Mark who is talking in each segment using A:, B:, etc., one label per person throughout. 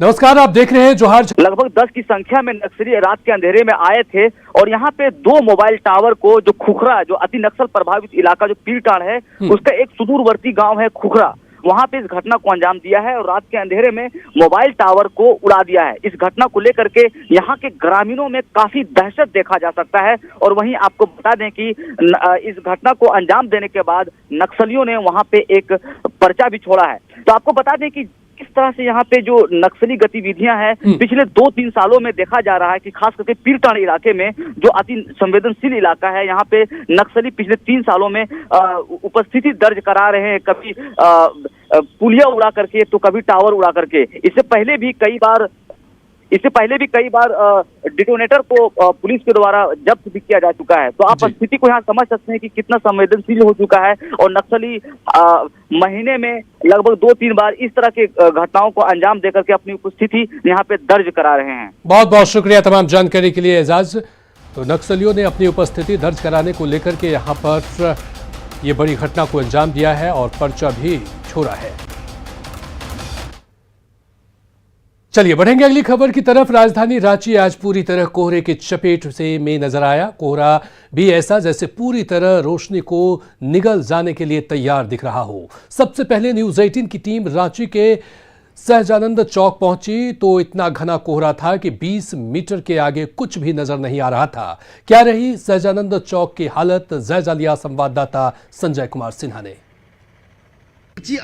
A: नमस्कार, आप देख रहे हैं जोहार।
B: लगभग 10 की संख्या में नक्सली रात के अंधेरे में आए थे और यहाँ पे 2 मोबाइल टावर को, जो खुखरा, जो अति नक्सल प्रभावित इलाका जो पीरटांड़ है, उसका एक सुदूरवर्ती गांव है खुखरा, वहां पे इस घटना को अंजाम दिया है और रात के अंधेरे में मोबाइल टावर को उड़ा दिया है। इस घटना को लेकर के यहाँ के ग्रामीणों में काफी दहशत देखा जा सकता है। और वहीं आपको बता दें कि इस घटना को अंजाम देने के बाद नक्सलियों ने वहां पे एक पर्चा भी छोड़ा है। तो आपको बता दें कि किस तरह से यहाँ पे जो नक्सली गतिविधियां हैं पिछले 2-3 सालों में देखा जा रहा है कि खास करके पीरटांड़ इलाके में, जो अति संवेदनशील इलाका है, यहाँ पे नक्सली पिछले 3 सालों में उपस्थिति दर्ज करा रहे हैं। कभी पुलिया उड़ा करके तो कभी टावर उड़ा करके। इससे पहले भी कई बार डिटोनेटर को पुलिस के द्वारा जब्त भी किया जा चुका है। तो आप स्थिति को यहाँ समझ सकते हैं कि कितना संवेदनशील हो चुका है और नक्सली महीने में लगभग 2-3 बार इस तरह के घटनाओं को अंजाम देकर के अपनी उपस्थिति यहाँ पे दर्ज करा रहे हैं।
A: बहुत बहुत शुक्रिया तमाम जानकारी के लिए एजाज। तो नक्सलियों ने अपनी उपस्थिति दर्ज कराने को लेकर के यहाँ पर ये बड़ी घटना को अंजाम दिया है और पर्चा भी छोड़ा है। चलिए बढ़ेंगे अगली खबर की तरफ। राजधानी रांची आज पूरी तरह कोहरे की चपेट में नजर आया। कोहरा भी ऐसा जैसे पूरी तरह रोशनी को निगल जाने के लिए तैयार दिख रहा हो। सबसे पहले न्यूज 18 की टीम रांची के सहजानंद चौक पहुंची तो इतना घना कोहरा था कि 20 मीटर के आगे कुछ भी नजर नहीं आ रहा था। क्या रही सहजानंद चौक की हालत, जायजा लिया संवाददाता संजय कुमार सिन्हा ने।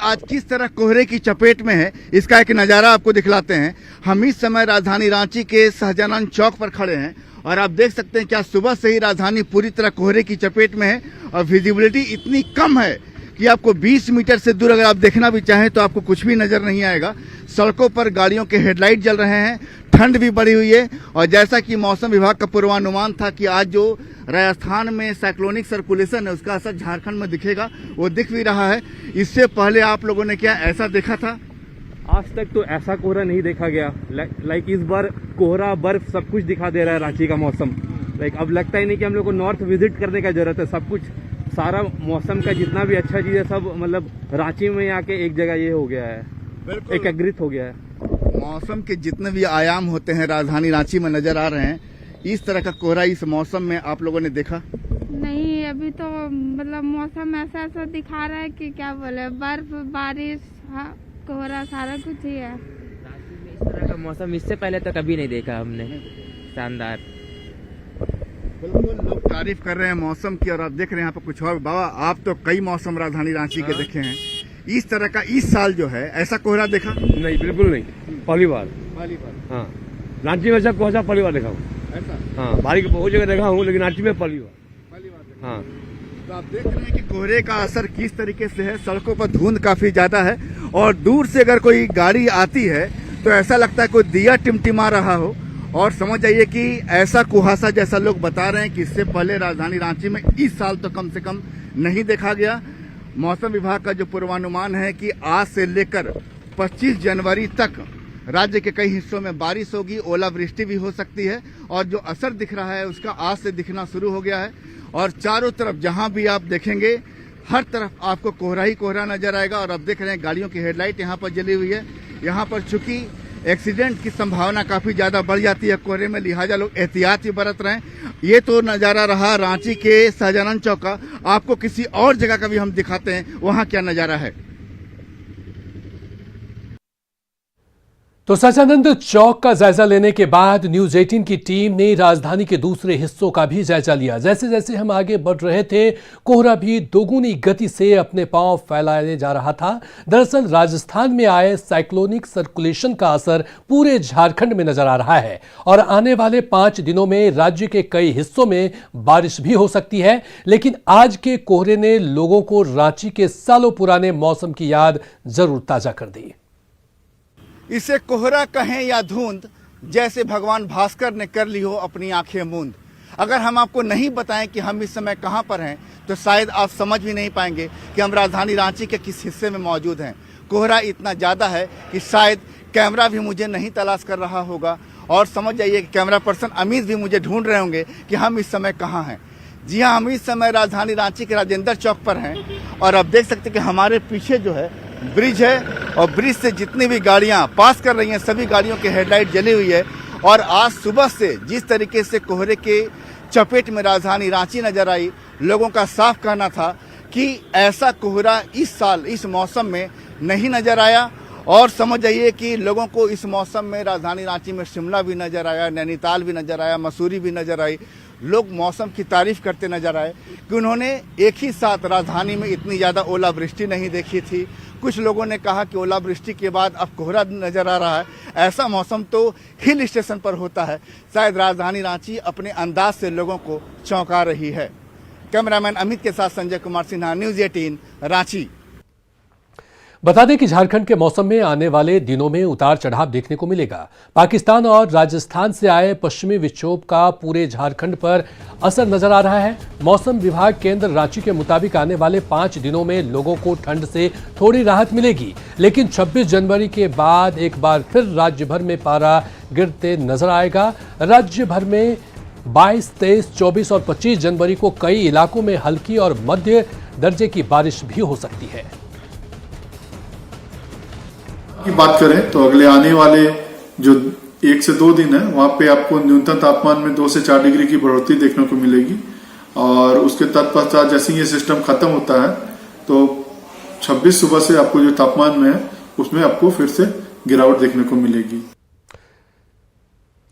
C: आज किस तरह कोहरे की चपेट में है, इसका एक नज़ारा आपको दिखलाते हैं। हम इस समय राजधानी रांची के सहजानंद चौक पर खड़े हैं और आप देख सकते हैं क्या सुबह से ही राजधानी पूरी तरह कोहरे की चपेट में है और विजिबिलिटी इतनी कम है कि आपको 20 मीटर से दूर अगर आप देखना भी चाहें तो आपको कुछ भी नजर नहीं आएगा। सड़कों पर गाड़ियों के हेडलाइट जल रहे हैं, ठंड भी बढ़ी हुई है और जैसा कि मौसम विभाग का पूर्वानुमान था कि आज जो राजस्थान में साइक्लोनिक सर्कुलेशन है उसका असर झारखंड में दिखेगा, वो दिख भी रहा है। इससे पहले आप लोगों ने क्या ऐसा देखा था?
D: आज तक तो ऐसा कोहरा नहीं देखा गया। लाइक इस बार कोहरा, बर्फ सब कुछ दिखा दे रहा है रांची का मौसम। लाइक अब लगता ही नहीं कि हम लोग को नॉर्थ विजिट करने का जरूरत है। सब कुछ, सारा मौसम का जितना भी अच्छा चीज है सब मतलब रांची में आके एक जगह ये हो गया है, एकत्रित हो गया है।
C: मौसम के जितने भी आयाम होते हैं राजधानी रांची में नजर आ रहे हैं। इस तरह का कोहरा इस मौसम में आप लोगों ने देखा
E: नहीं? अभी तो मतलब मौसम ऐसा दिखा रहा है कि क्या बोले, बर्फ, बारिश, कोहरा, सारा कुछ ही है।
F: इस तरह का मौसम इससे पहले तो कभी नहीं देखा हमने। शानदार,
C: बिल्कुल लोग तारीफ कर रहे हैं मौसम की और आप देख रहे हैं यहाँ पर कुछ और। बाबा, आप तो कई मौसम राजधानी रांची के देखे हैं, इस तरह का इस साल जो है ऐसा कोहरा देखा?
D: नहीं, बिल्कुल नहीं, पहली बार। हाँ, रांची में सब कोहरा पहली बार देखा हूँ ऐसा। हाँ, बारिश बहुत जगह देखा हूँ लेकिन रांची में पहली बार। हाँ,
C: तो आप देख रहे हैं कि कोहरे का असर किस तरीके से है। सड़कों पर धुंध काफी ज्यादा है और दूर से अगर कोई गाड़ी आती है तो ऐसा लगता है कोई दिया टिमटिमा रहा हो। और समझ जाइए कि ऐसा कुहासा जैसा लोग बता रहे हैं कि इससे पहले राजधानी रांची में इस साल तो कम से कम नहीं देखा गया। मौसम विभाग का जो पूर्वानुमान है कि आज से लेकर 25 जनवरी तक राज्य के कई हिस्सों में बारिश होगी, ओलावृष्टि भी हो सकती है और जो असर दिख रहा है उसका आज से दिखना शुरू हो गया है। और चारों तरफ जहां भी आप देखेंगे हर तरफ आपको कोहरा ही कोहरा नजर आएगा। और अब देख रहे हैं गाड़ियों की हेडलाइट यहाँ पर जली हुई है। यहाँ पर चूंकि एक्सीडेंट की संभावना काफी ज्यादा बढ़ जाती है कोहरे में, लिहाजा लोग एहतियात भी बरत रहे हैं। ये तो नजारा रहा रांची के सहजानंद चौक का। आपको किसी और जगह का भी हम दिखाते हैं, वहां क्या नजारा है।
A: तो सहजानंद चौक का जायजा लेने के बाद न्यूज 18 की टीम ने राजधानी के दूसरे हिस्सों का भी जायजा लिया। जैसे जैसे हम आगे बढ़ रहे थे कोहरा भी दोगुनी गति से अपने पांव फैलाने जा रहा था। दरअसल राजस्थान में आए साइक्लोनिक सर्कुलेशन का असर पूरे झारखंड में नजर आ रहा है और आने वाले 5 दिनों में राज्य के कई हिस्सों में बारिश भी हो सकती है। लेकिन आज के कोहरे ने लोगों को रांची के सालों पुराने मौसम की याद जरूर ताजा कर दी।
C: इसे कोहरा कहें या धुंध, जैसे भगवान भास्कर ने कर ली हो अपनी आंखें मूंद। अगर हम आपको नहीं बताएं कि हम इस समय कहां पर हैं तो शायद आप समझ भी नहीं पाएंगे कि हम राजधानी रांची के किस हिस्से में मौजूद हैं। कोहरा इतना ज़्यादा है कि शायद कैमरा भी मुझे नहीं तलाश कर रहा होगा और समझ जाइए कि कैमरा पर्सन अमीर भी मुझे ढूंढ रहे होंगे कि हम इस समय कहाँ हैं। जी हाँ, हम इस समय राजधानी रांची के राजेंद्र चौक पर हैं और आप देख सकते हैं कि हमारे पीछे जो है ब्रिज है और ब्रिज से जितनी भी गाड़ियां पास कर रही हैं सभी गाड़ियों की हेडलाइट जली हुई है। और आज सुबह से जिस तरीके से कोहरे के चपेट में राजधानी रांची नजर आई, लोगों का साफ कहना था कि ऐसा कोहरा इस साल इस मौसम में नहीं नजर आया। और समझ जाइए कि लोगों को इस मौसम में राजधानी रांची में शिमला भी नजर आया, नैनीताल भी नजर आया, मसूरी भी नजर आई। लोग मौसम की तारीफ करते नजर आए कि उन्होंने एक ही साथ राजधानी में इतनी ज़्यादा ओलावृष्टि नहीं देखी थी। कुछ लोगों ने कहा कि ओलावृष्टि के बाद अब कोहरा नजर आ रहा है। ऐसा मौसम तो हिल स्टेशन पर होता है। शायद राजधानी रांची अपने अंदाज से लोगों को चौंका रही है। कैमरामैन अमित के साथ संजय कुमार सिन्हा, न्यूज़ 18 रांची।
A: बता दें कि झारखंड के मौसम में आने वाले दिनों में उतार चढ़ाव देखने को मिलेगा। पाकिस्तान और राजस्थान से आए पश्चिमी विक्षोभ का पूरे झारखंड पर असर नजर आ रहा है। मौसम विभाग केंद्र रांची के मुताबिक आने वाले 5 दिनों में लोगों को ठंड से थोड़ी राहत मिलेगी, लेकिन 26 जनवरी के बाद एक बार फिर राज्य भर में पारा गिरते नजर आएगा। राज्य भर में 22, 23, 24 और 25 जनवरी को कई इलाकों में हल्की और मध्य दर्जे की बारिश भी हो सकती है।
G: की बात करें तो अगले आने वाले जो 1 से 2 दिन है वहां पे आपको न्यूनतम तापमान में 2 से 4 डिग्री की बढ़ोतरी देखने को मिलेगी। और उसके तत्पश्चात जैसे ये सिस्टम खत्म होता है तो 26 सुबह से आपको जो तापमान में है उसमें आपको फिर से गिरावट देखने को मिलेगी।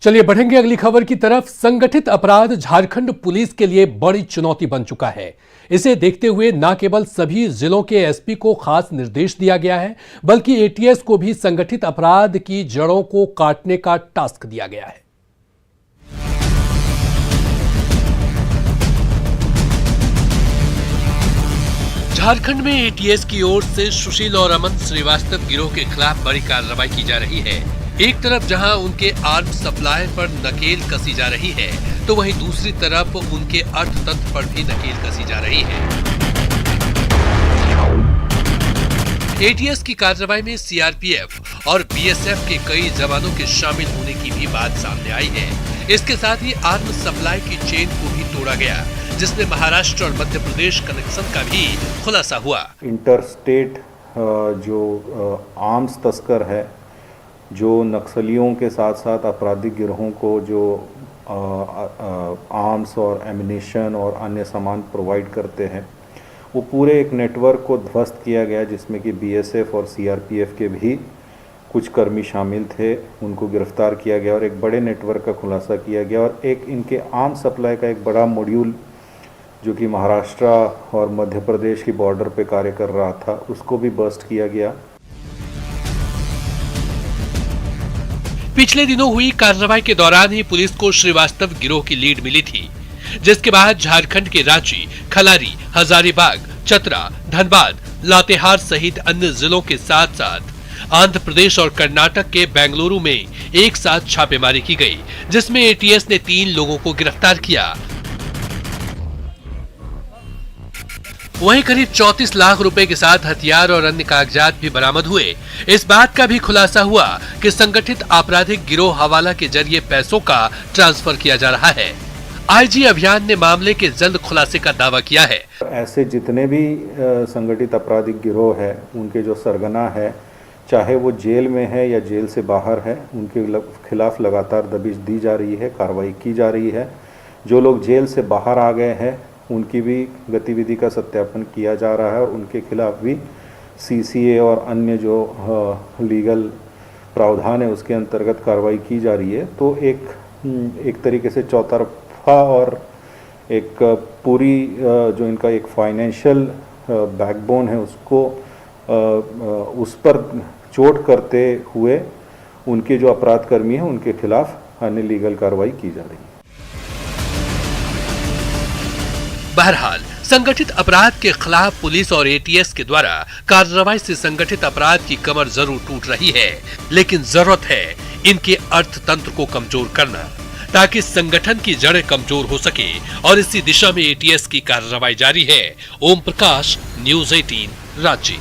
A: चलिए बढ़ेंगे अगली खबर की तरफ। संगठित अपराध झारखंड पुलिस के लिए बड़ी चुनौती बन चुका है। इसे देखते हुए न केवल सभी जिलों के एसपी को खास निर्देश दिया गया है, बल्कि एटीएस को भी संगठित अपराध की जड़ों को काटने का टास्क दिया गया है। झारखंड में एटीएस की ओर से सुशील और अमन श्रीवास्तव गिरोह के खिलाफ बड़ी कार्रवाई की जा रही है। एक तरफ जहां उनके आर्म सप्लाई पर नकेल कसी जा रही है, तो वहीं दूसरी तरफ उनके अर्थतंत्र पर भी नकेल कसी जा रही है। एटीएस की कार्रवाई में सीआरपीएफ और बीएसएफ के कई जवानों के शामिल होने की भी बात सामने आई है। इसके साथ ही आर्म सप्लाई की चेन को भी तोड़ा गया, जिसमें महाराष्ट्र और मध्य प्रदेश कनेक्शन का भी खुलासा हुआ।
H: इंटरस्टेट जो आर्म्स तस्कर है, जो नक्सलियों के साथ साथ आपराधिक गिरोहों को जो आर्म्स और एमिनेशन और अन्य सामान प्रोवाइड करते हैं, वो पूरे एक नेटवर्क को ध्वस्त किया गया, जिसमें कि बीएसएफ और सीआरपीएफ के भी कुछ कर्मी शामिल थे। उनको गिरफ्तार किया गया और एक बड़े नेटवर्क का खुलासा किया गया। और एक इनके आर्म्स सप्लाई का एक बड़ा मॉड्यूल जो कि महाराष्ट्र और मध्य प्रदेश की बॉर्डर पे कार्य कर रहा था, उसको भी बस्ट किया गया।
A: पिछले दिनों हुई कार्रवाई के दौरान ही पुलिस को श्रीवास्तव गिरोह की लीड मिली थी, जिसके बाद झारखंड के रांची, खलारी, हजारीबाग, चतरा, धनबाद, लातेहार सहित अन्य जिलों के साथ साथ आंध्र प्रदेश और कर्नाटक के बेंगलुरु में एक साथ छापेमारी की गई, जिसमें एटीएस ने 3 लोगों को गिरफ्तार किया। वहीं करीब 34 लाख रुपए के साथ हथियार और अन्य कागजात भी बरामद हुए। इस बात का भी खुलासा हुआ कि संगठित आपराधिक गिरोह हवाला के जरिए पैसों का ट्रांसफर किया जा रहा है। आईजी अभियान ने मामले के जल्द खुलासे का दावा किया है।
H: ऐसे जितने भी संगठित आपराधिक गिरोह है, उनके जो सरगना है, चाहे वो जेल में है या जेल से बाहर है, उनके खिलाफ लगातार दबिश दी जा रही है, कार्रवाई की जा रही है। जो लोग जेल से बाहर आ गए हैं उनकी भी गतिविधि का सत्यापन किया जा रहा है और उनके खिलाफ भी सीसीए और अन्य जो लीगल प्रावधान है उसके अंतर्गत कार्रवाई की जा रही है। तो एक तरीके से चौतरफा और एक पूरी जो इनका एक फाइनेंशियल बैकबोन है उसको उस पर चोट करते हुए उनके जो अपराध कर्मी हैं उनके खिलाफ अन्य लीगल कार्रवाई की जा रही है।
A: बहरहाल संगठित अपराध के खिलाफ पुलिस और एटीएस के द्वारा कार्रवाई से संगठित अपराध की कमर जरूर टूट रही है, लेकिन जरूरत है इनके अर्थतंत्र को कमजोर करना, ताकि संगठन की जड़ें कमजोर हो सके। और इसी दिशा में एटीएस की कार्रवाई जारी है। ओम प्रकाश, न्यूज़ 18 रांची।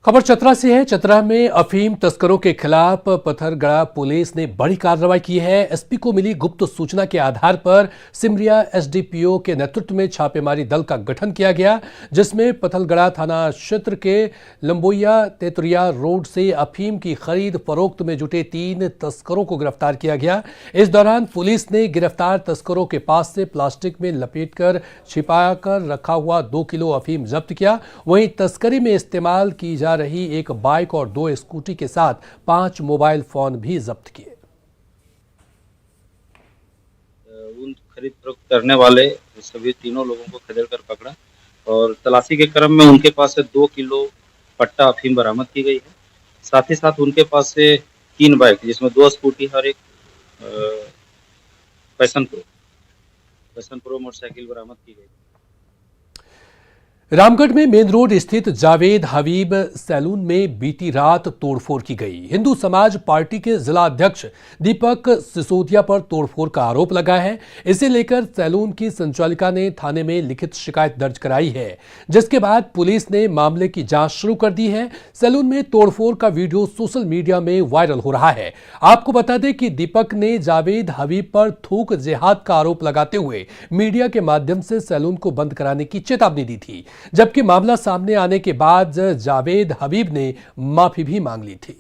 A: खबर चतरा से है। चतरा में अफीम तस्करों के खिलाफ पत्थरगढ़ा पुलिस ने बड़ी कार्रवाई की है। एसपी को मिली गुप्त सूचना के आधार पर सिमरिया एसडीपीओ के नेतृत्व में छापेमारी दल का गठन किया गया, जिसमें पत्थरगढ़ा थाना क्षेत्र के लंबोइया तेतुरिया रोड से अफीम की खरीद फरोख्त में जुटे 3 तस्करों को गिरफ्तार किया गया। इस दौरान पुलिस ने गिरफ्तार तस्करों के पास से प्लास्टिक में लपेटकर छिपाकर रखा हुआ 2 किलो अफीम जब्त किया। वहीं तस्करी में इस्तेमाल की जा रही एक बाइक और 2 स्कूटी के साथ 5 मोबाइल फोन भी जब्त किए।
I: उन खरीद फरोख्त करने वाले सभी तीनों लोगों को खदेड़ कर पकड़ा और तलाशी के क्रम में उनके पास से 2 किलो पट्टा अफीम बरामद की गई है। साथ ही साथ उनके पास से 3 बाइक, जिसमें 2 स्कूटी और एक पैशन प्रो मोटरसाइकिल बरामद की गई।
A: रामगढ़ में मेन रोड स्थित जावेद हबीब सैलून में बीती रात तोड़फोड़ की गई। हिंदू समाज पार्टी के जिला अध्यक्ष दीपक सिसोदिया पर तोड़फोड़ का आरोप लगा है। इसे लेकर सैलून की संचालिका ने थाने में लिखित शिकायत दर्ज कराई है, जिसके बाद पुलिस ने मामले की जांच शुरू कर दी है। सैलून में तोड़फोड़ का वीडियो सोशल मीडिया में वायरल हो रहा है। आपको बता दें कि दीपक ने जावेद हबीब पर थूक जिहाद का आरोप लगाते हुए मीडिया के माध्यम से सैलून को बंद कराने की चेतावनी दी थी, जबकि मामला सामने आने के बाद जावेद हबीब ने माफी भी मांग ली थी।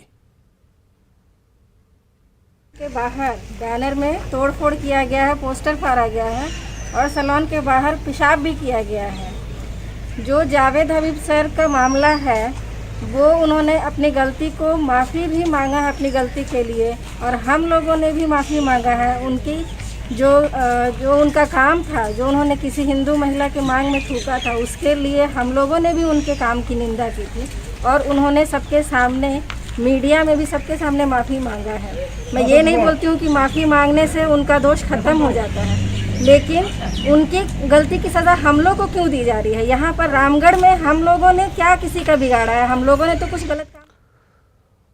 J: के बाहर बैनर में तोड़फोड़ किया गया है, पोस्टर फाड़ा गया है और सैलून के बाहर पेशाब भी किया गया है। जो जावेद हबीब सर का मामला है वो उन्होंने अपनी गलती को माफ़ी भी मांगा है अपनी गलती के लिए, और हम लोगों ने भी माफ़ी मांगा है। उनकी जो उनका काम था, जो उन्होंने किसी हिंदू महिला के मांग में थूका था, उसके लिए हम लोगों ने भी उनके काम की निंदा की थी और उन्होंने सबके सामने, मीडिया में भी सबके सामने माफ़ी मांगा है। मैं ये नहीं बोलती हूँ कि माफ़ी मांगने से उनका दोष खत्म हो जाता है, लेकिन उनकी गलती की सज़ा हम लोग को क्यों दी जा रही है? यहाँ पर रामगढ़ में हम लोगों ने क्या किसी का बिगाड़ा है? हम लोगों ने तो कुछ गलत काम।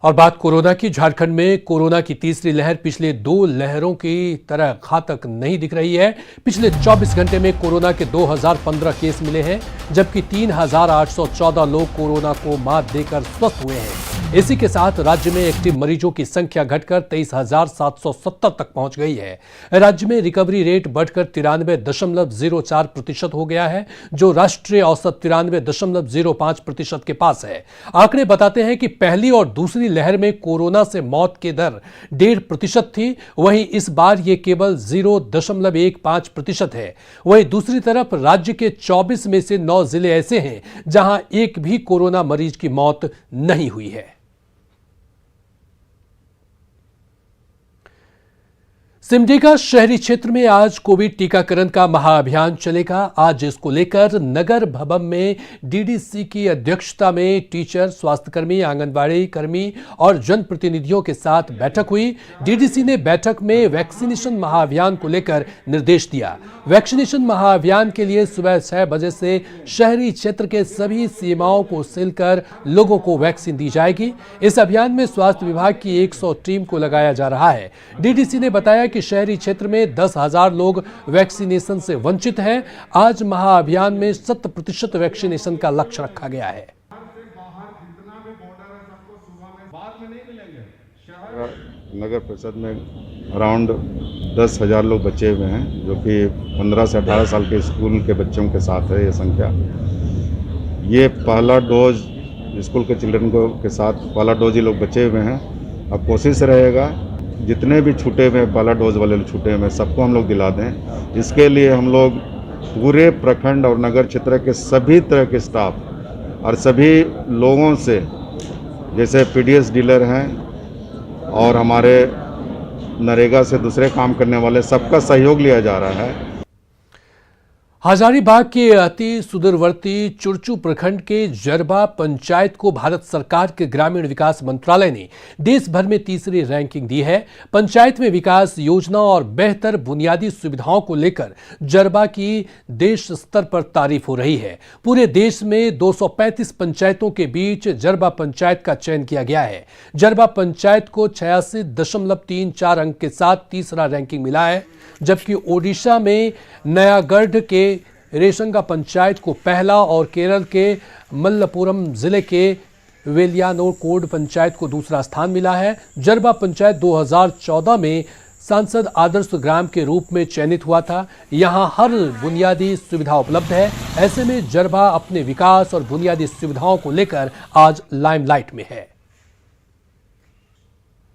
A: और बात कोरोना की। झारखंड में कोरोना की तीसरी लहर पिछले 2 लहरों की तरह घातक नहीं दिख रही है। पिछले 24 घंटे में कोरोना के 2015 केस मिले हैं, जबकि 3814 लोग कोरोना को मात देकर स्वस्थ हुए हैं। इसी के साथ राज्य में एक्टिव मरीजों की संख्या घटकर 23,770 तक पहुंच गई है। राज्य में रिकवरी रेट बढ़कर 93.04% हो गया है, जो राष्ट्रीय औसत 93.05% के पास है। आंकड़े बताते हैं कि पहली और दूसरी लहर में कोरोना से मौत की दर 1.5% थी, वहीं इस बार यह केवल 0.15% है। वहीं दूसरी तरफ राज्य के 24 में से 9 जिले ऐसे हैं जहां एक भी कोरोना मरीज की मौत नहीं हुई है। सिमडेगा शहरी क्षेत्र में आज कोविड टीकाकरण का महाअभियान चलेगा। आज इसको लेकर नगर भवन में डीडीसी की अध्यक्षता में टीचर, स्वास्थ्यकर्मी, आंगनबाड़ी कर्मी और जनप्रतिनिधियों के साथ बैठक हुई। डीडीसी ने बैठक में वैक्सीनेशन महाअभियान को लेकर निर्देश दिया। वैक्सीनेशन महाअभियान के लिए सुबह 6 बजे से शहरी क्षेत्र के सभी सीमाओं को सील कर लोगों को वैक्सीन दी जाएगी। इस अभियान में स्वास्थ्य विभाग की 100 टीम को लगाया जा रहा है। डीडीसी ने बताया कि शहरी क्षेत्र में 10,000 लोग वैक्सीनेशन से वंचित हैं। आज महाअभियान में 100% वैक्सीनेशन का लक्ष्य रखा गया है।
K: नगर परिषद में अराउंड 10,000 लोग बचे हुए हैं, जो कि 15 से 18 साल के स्कूल के बच्चों के साथ है ये संख्या। ये पहला डोज स्कूल के चिल्ड्रन को के साथ पहला डोज ही लोग बचे हुए हैं। अब कोशिश रहेगा जितने भी छूटे हुए पहला डोज वाले छूटे हुए सबको हम लोग दिला दें। इसके लिए हम लोग पूरे प्रखंड और नगर क्षेत्र के सभी तरह के स्टाफ और सभी लोगों से, जैसे पीडीएस डीलर हैं और हमारे नरेगा से दूसरे काम करने वाले, सबका सहयोग लिया जा रहा है।
A: हजारीबाग के अति सुदूरवर्ती चुरचू प्रखंड के जरबा पंचायत को भारत सरकार के ग्रामीण विकास मंत्रालय ने देश भर में तीसरी रैंकिंग दी है। पंचायत में विकास योजना और बेहतर बुनियादी सुविधाओं को लेकर जरबा की देश स्तर पर तारीफ हो रही है। पूरे देश में 235 पंचायतों के बीच जरबा पंचायत का चयन किया गया है। जरबा पंचायत को 86.34 अंक के साथ तीसरा रैंकिंग मिला है, जबकि ओडिशा में नयागढ़ के रेशंगा पंचायत को पहला और केरल के मल्लपुरम जिले के वेलियानो कोड पंचायत को दूसरा स्थान मिला है। जरबा पंचायत 2014 में सांसद आदर्श ग्राम के रूप में चयनित हुआ था। यहां हर बुनियादी सुविधा उपलब्ध है। ऐसे में जरबा अपने विकास और बुनियादी सुविधाओं को लेकर आज लाइमलाइट में है।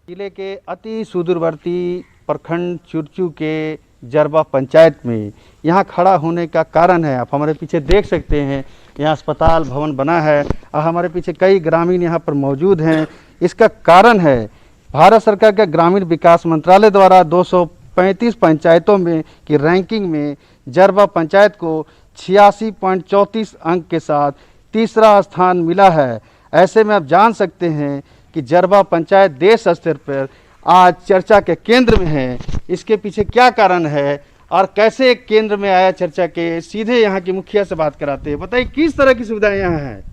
L: जिले के अति सुदूरवर्ती प्रखंड चुरचू के जरबा पंचायत में यहाँ खड़ा होने का कारण है, आप हमारे पीछे देख सकते हैं, यहाँ अस्पताल भवन बना है और हमारे पीछे कई ग्रामीण यहाँ पर मौजूद हैं। इसका कारण है भारत सरकार के ग्रामीण विकास मंत्रालय द्वारा 235 पंचायतों में की रैंकिंग में जरबा पंचायत को 86.34 अंक के साथ तीसरा स्थान मिला है। ऐसे में आप जान सकते हैं कि जरबा पंचायत देश स्तर पर आज चर्चा के केंद्र में है। इसके पीछे क्या कारण है और कैसे केंद्र में आया चर्चा के, सीधे यहाँ की मुखिया से बात कराते हैं। बताइए किस तरह की सुविधाएं यहाँ है?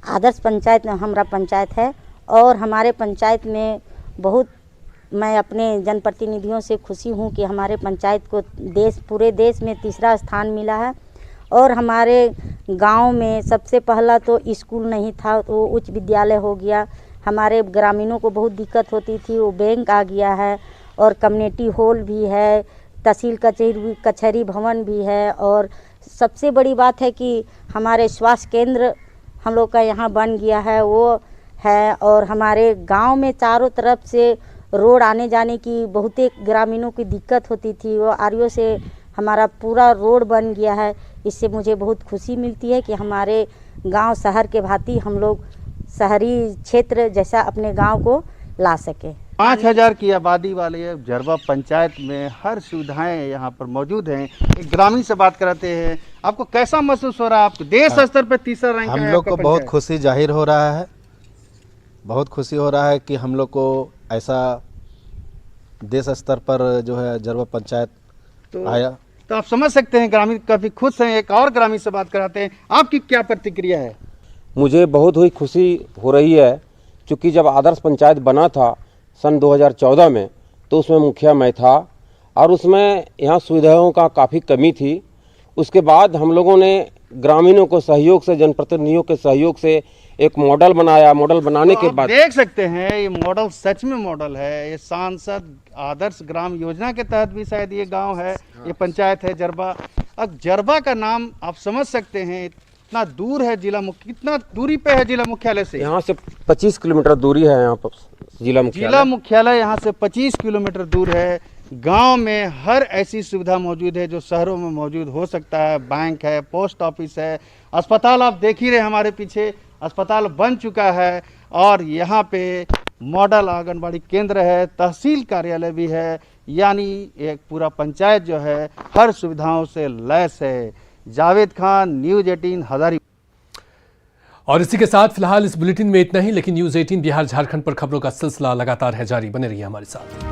M: आदर्श पंचायत हमारा पंचायत है और हमारे पंचायत में बहुत, मैं अपने जनप्रतिनिधियों से खुशी हूँ कि हमारे पंचायत को पूरे देश में तीसरा स्थान मिला है। और हमारे गांव में सबसे पहला तो स्कूल नहीं था, तो उच्च विद्यालय हो गया। हमारे ग्रामीणों को बहुत दिक्कत होती थी, वो बैंक आ गया है और कम्युनिटी हॉल भी है, तहसील कचहरी भवन भी है। और सबसे बड़ी बात है कि हमारे स्वास्थ्य केंद्र हम लोग का यहाँ बन गया है, वो है। और हमारे गांव में चारों तरफ से रोड आने जाने की बहुत ग्रामीणों की दिक्कत होती थी, वो आरओ से हमारा पूरा रोड बन गया है। इससे मुझे बहुत खुशी मिलती है कि हमारे गांव शहर के भांति हम लोग शहरी क्षेत्र जैसा अपने गांव को ला सके।
L: 5000 की आबादी वाले जरबा पंचायत में हर सुविधाएं यहाँ पर मौजूद हैं। एक ग्रामीण से बात कराते हैं, आपको कैसा महसूस हो रहा है? आपको देश स्तर पर तीसरा रैंक
N: हम लोग को बहुत खुशी जाहिर हो रहा है, बहुत खुशी हो रहा है कि हम लोग को ऐसा देश स्तर पर जो है जरबा पंचायत आया।
L: तो आप समझ सकते हैं ग्रामीण काफ़ी खुश हैं। एक और ग्रामीण से बात कराते हैं, आपकी क्या प्रतिक्रिया है?
O: मुझे बहुत ही खुशी हो रही है, क्योंकि जब आदर्श पंचायत बना था सन 2014 में, तो उसमें मुखिया मैं था और उसमें यहाँ सुविधाओं का काफ़ी कमी थी। उसके बाद हम लोगों ने ग्रामीणों को सहयोग से, जनप्रतिनिधियों के सहयोग से एक मॉडल बनाया। मॉडल बनाने के बाद
L: देख सकते हैं ये मॉडल सच में मॉडल है। ये सांसद आदर्श ग्राम योजना के तहत भी शायद ये गांव है, ये पंचायत है जरबा। अब जरबा का नाम आप समझ सकते हैं, इतना दूर है जिला मुख्य, कितना दूरी पे है जिला मुख्यालय से?
O: यहाँ से 25 किलोमीटर दूरी है यहाँ पर जिला
L: मुख्यालय यहाँ से 25 किलोमीटर दूर है। गांव में हर ऐसी सुविधा मौजूद है जो शहरों में मौजूद हो सकता है। बैंक है, पोस्ट ऑफिस है, अस्पताल आप देख ही रहे हमारे पीछे, अस्पताल बन चुका है। और यहाँ पे मॉडल आंगनबाड़ी केंद्र है, तहसील कार्यालय भी है, यानी एक पूरा पंचायत जो है हर सुविधाओं से लैस है। जावेद खान, न्यूज़ 18 हजारी।
A: और इसी के साथ फिलहाल इस बुलेटिन में इतना ही, लेकिन न्यूज़ 18 बिहार झारखंड पर खबरों का सिलसिला लगातार है जारी। बने रहिए हमारे साथ।